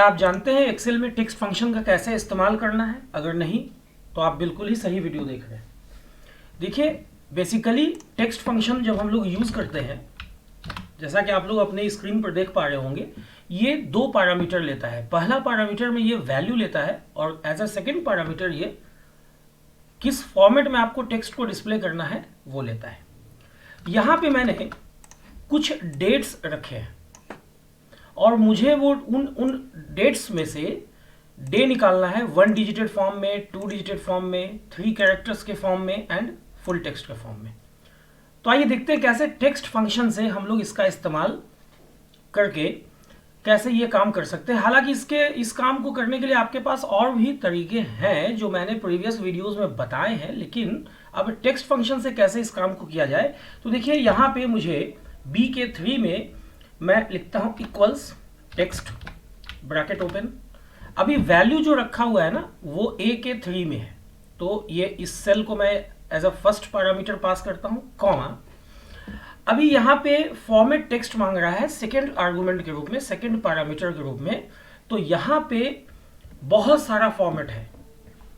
आप जानते हैं एक्सेल में टेक्स्ट फंक्शन का कैसे इस्तेमाल करना है? अगर नहीं तो आप बिल्कुल ही सही वीडियो देख रहे हैं। देखिए, बेसिकली टेक्स्ट फंक्शन जब हम लोग यूज करते हैं, जैसा कि आप लोग अपने स्क्रीन पर देख पा रहे होंगे, ये दो पैरामीटर लेता है। पहला पैरामीटर में ये वैल्यू लेता है और एज अ सेकेंड पैरामीटर ये किस फॉर्मेट में आपको टेक्स्ट को डिस्प्ले करना है वो लेता है। यहां पे मैंने कुछ डेट्स रखे हैं और मुझे वो उन डेट्स में से डे निकालना है 1 डिजिटेड फॉर्म में, 2 डिजिटेड फॉर्म में, 3 कैरेक्टर्स के फॉर्म में एंड फुल टेक्स्ट के फॉर्म में। तो आइए देखते हैं कैसे टेक्स्ट फंक्शन से हम लोग इसका इस्तेमाल करके कैसे ये काम कर सकते हैं। हालांकि इस काम को करने के लिए आपके पास और भी तरीके हैं जो मैंने प्रीवियस वीडियोस में बताए हैं, लेकिन अब टेक्स्ट फंक्शन से कैसे इस काम को किया जाए। तो देखिए, यहाँ पे मुझे बी के 3 में मैं लिखता हूं इक्वल्स टेक्स्ट ब्रैकेट ओपन। अभी वैल्यू जो रखा हुआ है ना वो ए के 3 में है, तो ये इस सेल को मैं as a first parameter pass करता हूं, कॉमा। अभी यहां पे फॉर्मेट टेक्स्ट मांग रहा है सेकेंड आर्गुमेंट के रूप में, सेकेंड पैरामीटर के रूप में। तो यहां पे बहुत सारा फॉर्मेट है।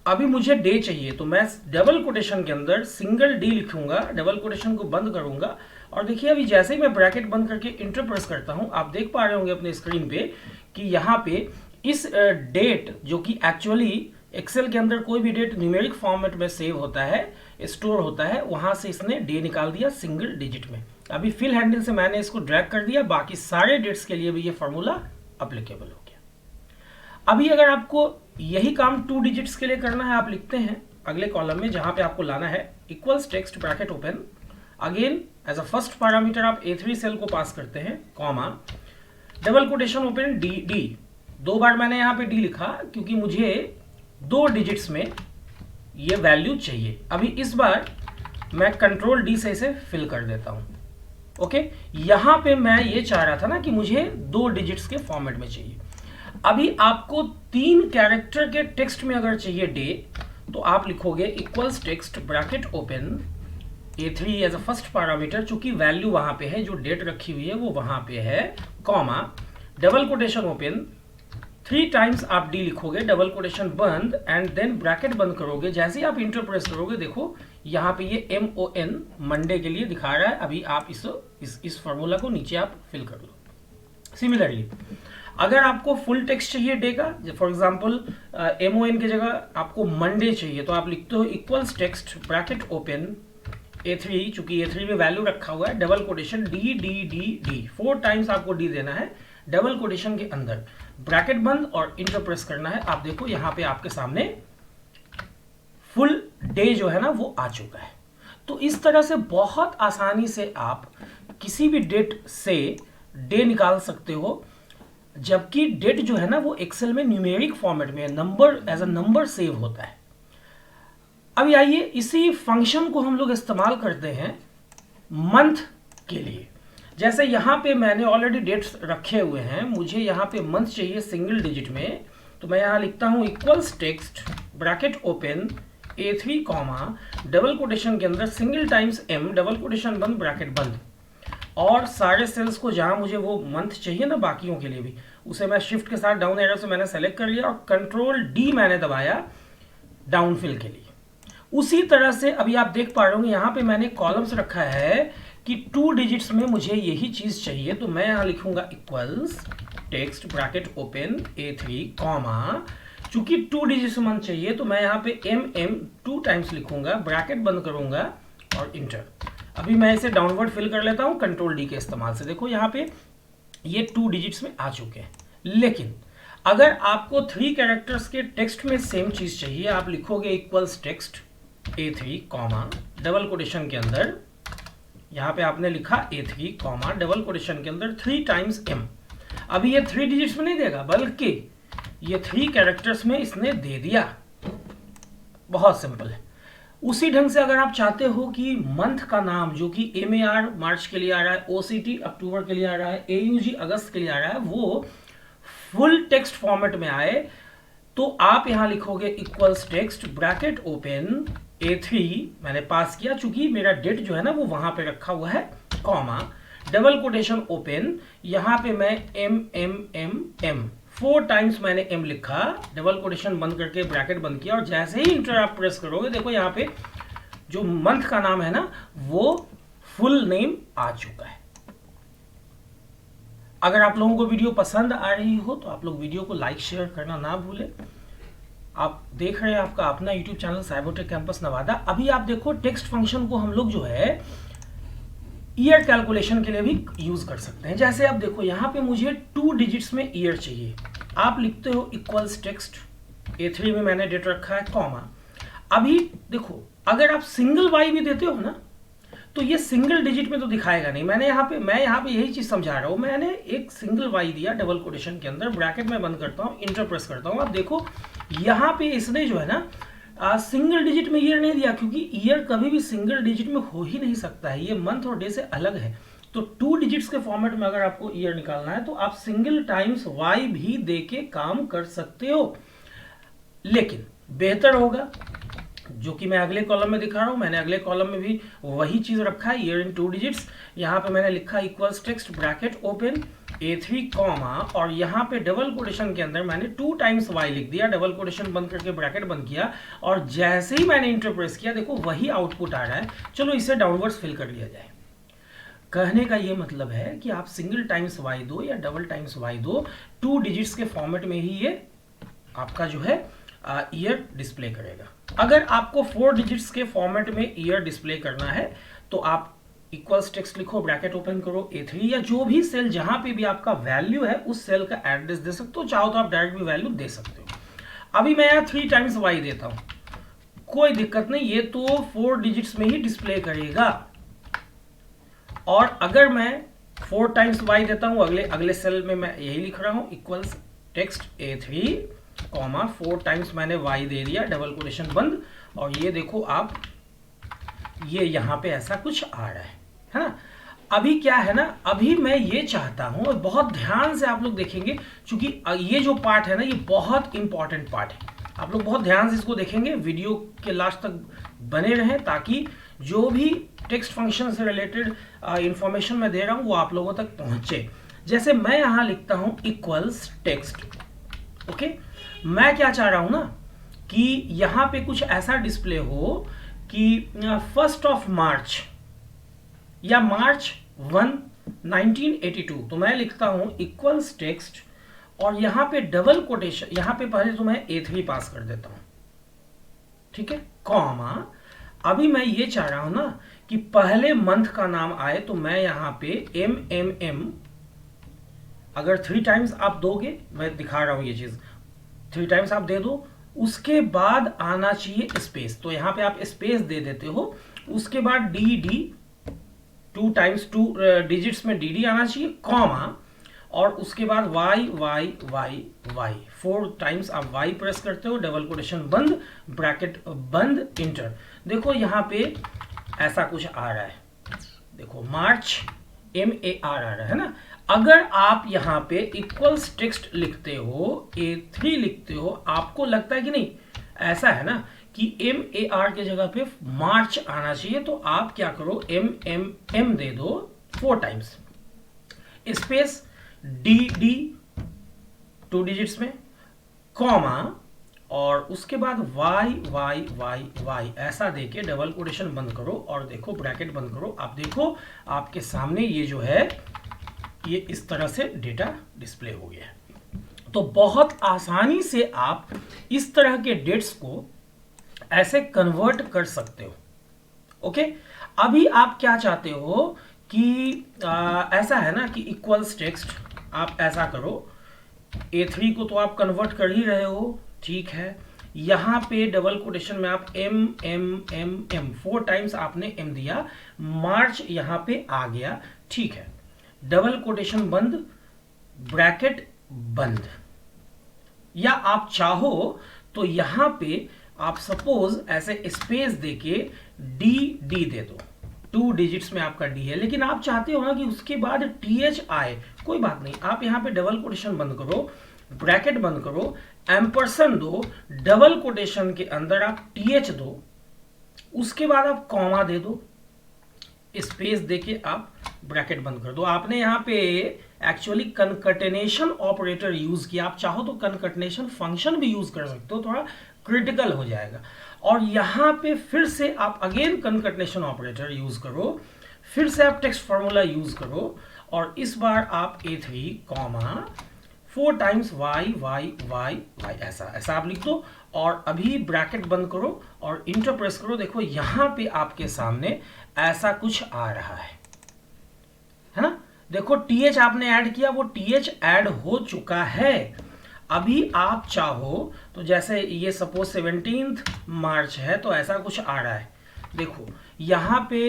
अभी मुझे डे चाहिए तो मैं डबल कोटेशन के अंदर सिंगल डी लिखूंगा, डबल कोटेशन को बंद करूंगा और देखिए अभी जैसे ही मैं ब्रैकेट बंद करके इंटर प्रेस करता हूं, आप देख पा रहे होंगे अपने स्क्रीन पे कि यहाँ पे इस डेट जो कि एक्चुअली एक्सेल के अंदर कोई भी डेट न्यूमेरिक फॉर्मेट में सेव होता है, स्टोर होता है, वहां से इसने डे निकाल दिया सिंगल डिजिट में। अभी फिल हैंडल से मैंने इसको ड्रैग कर दिया, बाकी सारे डेट्स के लिए भी ये फॉर्मूला अप्लीकेबल हो गया। अभी अगर आपको यही काम 2 डिजिट्स के लिए करना है, आप लिखते हैं अगले कॉलम में जहां पे आपको लाना है equals text bracket open. Again as a first parameter आप A3 सेल को पास करते हैं, comma, double quotation open D. 2 बार मैंने यहाँ पे डी लिखा क्योंकि मुझे 2 डिजिट्स में ये वैल्यू चाहिए। अभी इस बार मैं कंट्रोल डी से इसे फिल कर देता हूं। ओके, यहां पे मैं ये चाह रहा था ना कि मुझे 2 डिजिट्स के फॉर्मेट में चाहिए। अभी आपको 3 कैरेक्टर के टेक्स्ट में अगर चाहिए डे, तो आप लिखोगे equals text bracket open A3 as a first parameter, चूंकि वैल्यू वहां पे है, जो डेट रखी हुई है वो वहां पे है, comma, double quotation open 3 times आप डी लिखोगे, डबल कोटेशन बंद एंड देन ब्रैकेट बंद करोगे। जैसे ही आप इंटर प्रेस करोगे, देखो यहाँ पे ये MON मंडे के लिए दिखा रहा है। अभी आप इस फॉर्मूला को नीचे आप फिल कर लो। सिमिलरली अगर आपको फुल टेक्स्ट चाहिए डे का, फॉर एग्जाम्पल MON की जगह आपको मंडे चाहिए, तो आप लिखते हो equals text bracket open A3, चूंकि A3 में वैल्यू रखा हुआ है, डबल कोटेशन डी 4 टाइम्स आपको डी देना है डबल कोटेशन के अंदर, ब्रैकेट बंद और इंटर प्रेस करना है। आप देखो यहाँ पे आपके सामने फुल डे जो है ना वो आ चुका है। तो इस तरह से बहुत आसानी से आप किसी भी डेट से डे निकाल सकते हो, जबकि डेट जो है ना वो एक्सेल में न्यूमेरिक फॉर्मेट में number as a number save होता है। अभी आइए इसी फंक्शन को हम लोग इस्तेमाल करते हैं मंथ के लिए। जैसे यहां पे मैंने ऑलरेडी डेट्स रखे हुए हैं, मुझे यहां पे मंथ चाहिए सिंगल डिजिट में, तो मैं यहां लिखता हूं equals text bracket open A3, comma, double quotation के अंदर single times M, double quotation बंद, ब्रैकेट बंद। और सारे सेल्स को जहां मुझे वो मंथ चाहिए ना बाकियों के लिए भी, उसे मैं शिफ्ट के साथ डाउन एरो से मैंने सेलेक्ट कर लिया और कंट्रोल डी मैंने दबाया डाउन फिल के लिए। उसी तरह से अभी आप देख पा रहे होंगे यहाँ पे मैंने कॉलम्स रखा है कि 2 डिजिट्स में मुझे यही चीज चाहिए, तो मैं यहाँ लिखूंगा equals text bracket open A3, comma, चूंकि 2 डिजिट्स में चाहिए तो मैं यहाँ पे MM 2 टाइम्स लिखूंगा, ब्रैकेट बंद करूंगा और इंटर। अभी मैं इसे डाउनवर्ड फिल कर लेता हूं कंट्रोल डी के इस्तेमाल से। देखो यहाँ पे ये 2 डिजिट्स में आ चुके हैं। लेकिन अगर आपको 3 कैरेक्टर्स के टेक्स्ट में सेम चीज चाहिए, आप लिखोगे equals text A3, comma, double quotation के अंदर यहां पे आपने लिखा A3, कॉमा, डबल कोटेशन के अंदर 3 टाइम्स M। अभी ये 3 डिजिट्स में नहीं देगा, बल्कि ये 3 कैरेक्टर्स में इसने दे दिया। बहुत सिंपल है। उसी ढंग से अगर आप चाहते हो कि मंथ का नाम जो कि MAR मार्च के लिए आ रहा है, OCT अक्टूबर के लिए आ रहा है, AUG अगस्त के लिए आ रहा है, वो फुल टेक्स्ट फॉर्मेट में आए, तो आप यहां लिखोगे equals text bracket open A3 मैंने पास किया, चूंकि मेरा डेट जो है ना वो वहां पे रखा हुआ है, कॉमा, डबल कोटेशन ओपन, यहां पे मैं M 4 टाइम्स मैंने m लिखा, डबल कोटेशन बंद करके ब्रैकेट बंद किया, और जैसे ही इंटर आप प्रेस करोगे देखो यहाँ पे जो मंथ का नाम है ना वो फुल नेम आ चुका है। अगर आप लोगों को वीडियो पसंद आ रही हो तो आप लोग वीडियो को लाइक शेयर करना ना भूलें। आप देख रहे हैं आपका अपना YouTube channel Cybertech campus Nawada. अभी आप देखो टेक्स्ट फंक्शन को हम लोग जो है ईयर कैलकुलेशन के लिए भी यूज कर सकते हैं। जैसे आप देखो यहाँ पे मुझे 2 डिजिट्स में ईयर चाहिए, आप लिखते हो इक्वल्स टेक्स्ट, A3 में मैंने डेट रखा है कॉमा। अभी देखो अगर आप सिंगल वाई भी देते हो ना तो ये सिंगल डिजिट में तो दिखाएगा नहीं। मैं यहाँ पे यही चीज समझा रहा हूं। मैंने एक सिंगल वाई दिया डबल कोटेशन के अंदर, ब्रैकेट में बंद करता हूं, इंटर प्रेस करता हूं। आप देखो यहाँ पे इसने जो है ना सिंगल डिजिट में ईयर नहीं दिया, क्योंकि ईयर कभी भी सिंगल डिजिट में हो ही नहीं सकता है, ये मंथ और डे से अलग है। तो 2 डिजिट्स के फॉर्मेट में अगर आपको ईयर निकालना है तो आप सिंगल टाइम्स वाई भी दे के काम कर सकते हो, लेकिन बेहतर होगा जो कि मैं अगले कॉलम में दिखा रहा हूं। मैंने अगले कॉलम में भी वही चीज रखा है, ईयर इन 2 डिजिट्स। यहाँ पे मैंने लिखा equals text bracket open A3 comma, और यहाँ पे डबल कोटेशन के अंदर मैंने 2 टाइम्स वाई लिख दिया, डबल कोटेशन बंद करके ब्रैकेट बंद किया, और जैसे ही मैंने इंटर प्रेस किया देखो वही आउटपुट आ रहा है। चलो इसे डाउनवर्ड्स फिल कर लिया जाए। कहने का ये मतलब है कि आप सिंगल टाइम्स वाई दो या डबल टाइम्स वाई दो, 2 डिजिट्स के फॉर्मेट में ही ये आपका जो है ईयर डिस्प्ले करेगा। अगर आपको 4 डिजिट्स के फॉर्मेट में ईयर डिस्प्ले करना है तो आप इक्वल्स टेक्स्ट लिखो, ब्रैकेट ओपन करो, A3 या जो भी सेल जहां पे भी आपका वैल्यू है उस सेल का एड्रेस दे सकते हो, चाहो तो आप डायरेक्ट भी वैल्यू दे सकते हो। अभी मैं यहाँ 3 टाइम्स वाई देता हूं, कोई दिक्कत नहीं, ये तो 4 डिजिट्स में ही डिस्प्ले करेगा। और अगर मैं 4 टाइम्स वाई देता हूं, अगले सेल में मैं यही लिख रहा हूं, equals text A3 comma 4 times मैंने y दे दिया, डबल कोटेशन बंद, और ये देखो आप ये यहां पे ऐसा कुछ आ रहा है ना। अभी क्या है ना, अभी मैं ये चाहता हूं, और बहुत ध्यान से आप लोग देखेंगे क्योंकि ये जो पार्ट है ना ये बहुत इंपॉर्टेंट पार्ट है। आप लोग बहुत ध्यान से इसको देखेंगे, वीडियो के लास्ट तक बने रहें ताकि जो भी टेक्स्ट फंक्शन से रिलेटेड इंफॉर्मेशन मैं दे रहा हूं वो आप लोगों तक पहुंचे। जैसे मैं यहां लिखता हूं इक्वल्स टेक्स्ट, ओके, मैं क्या चाह रहा हूं ना कि यहां पे कुछ ऐसा डिस्प्ले हो कि 1 मार्च या मार्च 1, 1982। तो मैं लिखता हूं इक्वल्स टेक्स्ट, और यहां पे डबल कोटेशन, यहां पे पहले तो मैं A3 पास कर देता हूं, ठीक है, कॉमा। अभी मैं ये चाह रहा हूं ना कि पहले मंथ का नाम आए, तो मैं यहां पे MMM, अगर 3 टाइम्स आप दोगे, मैं दिखा रहा हूं ये चीज, 3 टाइम्स आप दे दो, उसके बाद आना चाहिए स्पेस, तो यहां पे आप स्पेस दे देते हो, उसके बाद DD 2 टाइम्स 2 डिजिट्स में DD आना चाहिए, कॉमा, और उसके बाद Y 4 टाइम्स आप Y प्रेस करते हो, डबल कोटेशन बंद, ब्रैकेट बंद, इंटर। देखो यहां पे ऐसा कुछ आ रहा है, देखो मार्च MAR आ रहा है ना। अगर आप यहां पे इक्वल्स टेक्स्ट लिखते हो, A3 लिखते हो, आपको लगता है कि नहीं ऐसा है ना कि MAR के जगह पे मार्च आना चाहिए, तो आप क्या करो MMM दे दो 4 टाइम्स, स्पेस DD 2 डिजिट्स में, कॉमा, और उसके बाद Y ऐसा देके डबल कोटेशन बंद करो, और देखो ब्रैकेट बंद करो। आप देखो आपके सामने ये जो है ये इस तरह से डेटा डिस्प्ले हो गया है। तो बहुत आसानी से आप इस तरह के डेट्स को ऐसे कन्वर्ट कर सकते हो, ओके। अभी आप क्या चाहते हो कि ऐसा है ना कि इक्वल्स टेक्स्ट, आप ऐसा करो, A3 को तो आप कन्वर्ट कर ही रहे हो, ठीक है, यहां पे डबल कोटेशन में आप M 4 टाइम्स आपने M दिया, मार्च यहां पे आ गया, ठीक है, डबल कोटेशन बंद, ब्रैकेट बंद। या आप चाहो तो यहां पे आप सपोज ऐसे स्पेस देके DD दे दो, 2 डिजिट्स में आपका D है, लेकिन आप चाहते हो ना कि उसके बाद TH आए, कोई बात नहीं, आप यहां पे डबल कोटेशन बंद करो, ब्रैकेट बंद करो, एम्परसन दो, डबल कोटेशन के अंदर आप TH दो, उसके बाद आप कॉमा दे दो, स्पेस देके आप ब्रैकेट बंद कर दो। आपने यहाँ पे एक्चुअली कनकटेनेशन ऑपरेटर यूज किया, आप चाहो तो कनकटेनेशन फंक्शन भी यूज कर सकते हो, थोड़ा क्रिटिकल हो जाएगा। और यहाँ पे फिर से आप अगेन कनकटेनेशन ऑपरेटर यूज करो, फिर से आप टेक्स्ट फॉर्मूला यूज करो, और इस बार आप A3 comma 4 times y y y y ऐसा आप लिख दो, और अभी ब्रैकेट बंद करो और इंटर प्रेस करो। देखो यहाँ पे आपके सामने ऐसा कुछ आ रहा है ना। देखो TH आपने ऐड किया, वो TH ऐड हो चुका है। अभी आप चाहो तो जैसे ये सपोज 17 मार्च है तो ऐसा कुछ आ रहा है। देखो यहाँ पे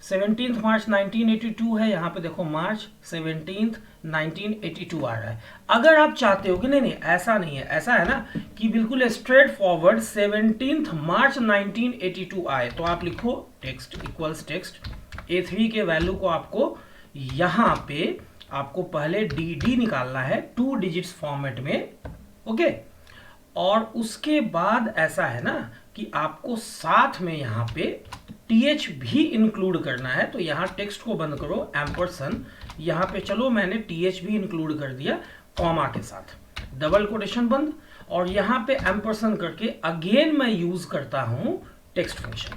17 मार्च 1982 है, यहाँ पे देखो मार्च 17 1982 आ रहा है। अगर आप चाहते हो कि नहीं ऐसा नहीं है, ऐसा है ना कि बिल्कुल स्ट्रेट फॉरवर्ड 17 मार्च 1982 आए, तो आप लिखो टेक्स्ट इक्वल्स टेक्स्ट A3 के वैल्यू को आपको यहाँ पे आपको पहले DD निकालना है 2 डिजिट्स फॉर्मेट में, ओके। और उसके बाद ऐसा है ना कि आपको साथ में यहाँ पे TH भी इंक्लूड करना है। तो यहाँ टेक्स्ट को बंद करो, एम्परसन, यहाँ पे चलो मैंने TH भी इंक्लूड कर दिया कॉमा के साथ, डबल कोटेशन बंद, और यहाँ पे एम्परसन करके अगेन मैं यूज करता हूं टेक्स्ट फंक्शन,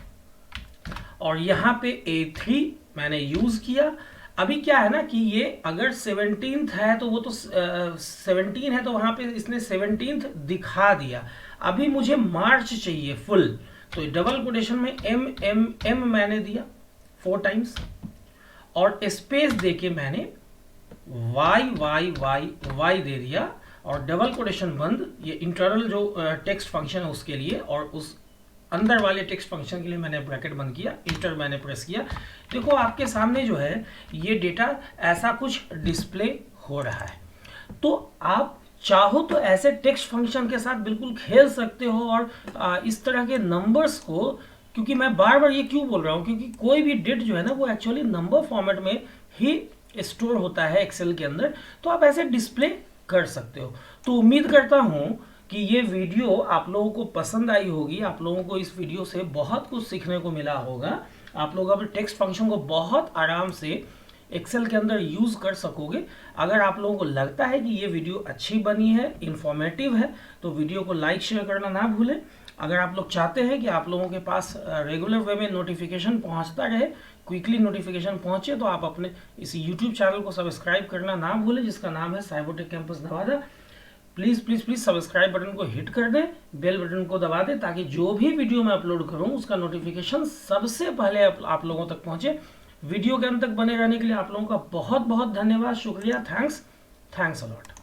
और यहाँ पे A3 मैंने यूज किया। अभी क्या है ना कि ये अगर 17th है तो वो तो 17 है, तो वहां पे इसने 17th दिखा दिया। अभी मुझे मार्च चाहिए फुल, तो डबल कोटेशन में M मैंने दिया 4 टाइम्स, और स्पेस देके मैंने Y दे दिया, और डबल कोटेशन बंद। ये इंटरनल जो टेक्स्ट फंक्शन है उसके लिए, और उस अंदर वाले टेक्स्ट फंक्शन के लिए मैंने ब्रैकेट बंद किया, इंटर मैंने प्रेस किया। देखो आपके सामने जो है ये डेटा ऐसा कुछ डिस्प्ले हो रहा है। तो आप चाहो तो ऐसे टेक्स्ट फंक्शन के साथ बिल्कुल खेल सकते हो, और इस तरह के नंबर्स को, क्योंकि मैं बार बार ये क्यों बोल रहा हूँ, क्योंकि कोई भी डेट जो है ना वो एक्चुअली नंबर फॉर्मेट में ही स्टोर होता है एक्सेल के अंदर, तो आप ऐसे डिस्प्ले कर सकते हो। तो उम्मीद करता हूँ कि ये वीडियो आप लोगों को पसंद आई होगी, आप लोगों को इस वीडियो से बहुत कुछ सीखने को मिला होगा। आप लोग अपने टेक्स्ट फंक्शन को बहुत आराम से एक्सेल के अंदर यूज कर सकोगे। अगर आप लोगों को लगता है कि ये वीडियो अच्छी बनी है, इंफॉर्मेटिव है, तो वीडियो को लाइक शेयर करना ना भूलें। अगर आप लोग चाहते हैं कि आप लोगों के पास रेगुलर वे में नोटिफिकेशन पहुंचता रहे, क्विकली नोटिफिकेशन पहुंचे, तो आप अपने इस यूट्यूब चैनल को सब्सक्राइब करना ना भूलें, जिसका नाम है Cybertech campus Nawada. Please please please subscribe button को हिट कर दें, बेल बटन को दबा दें, ताकि जो भी वीडियो मैं अपलोड करूं उसका नोटिफिकेशन सबसे पहले आप लोगों तक पहुंचे। वीडियो के अंत तक बने रहने के लिए आप लोगों का बहुत बहुत धन्यवाद, शुक्रिया, थैंक्स अ लॉट।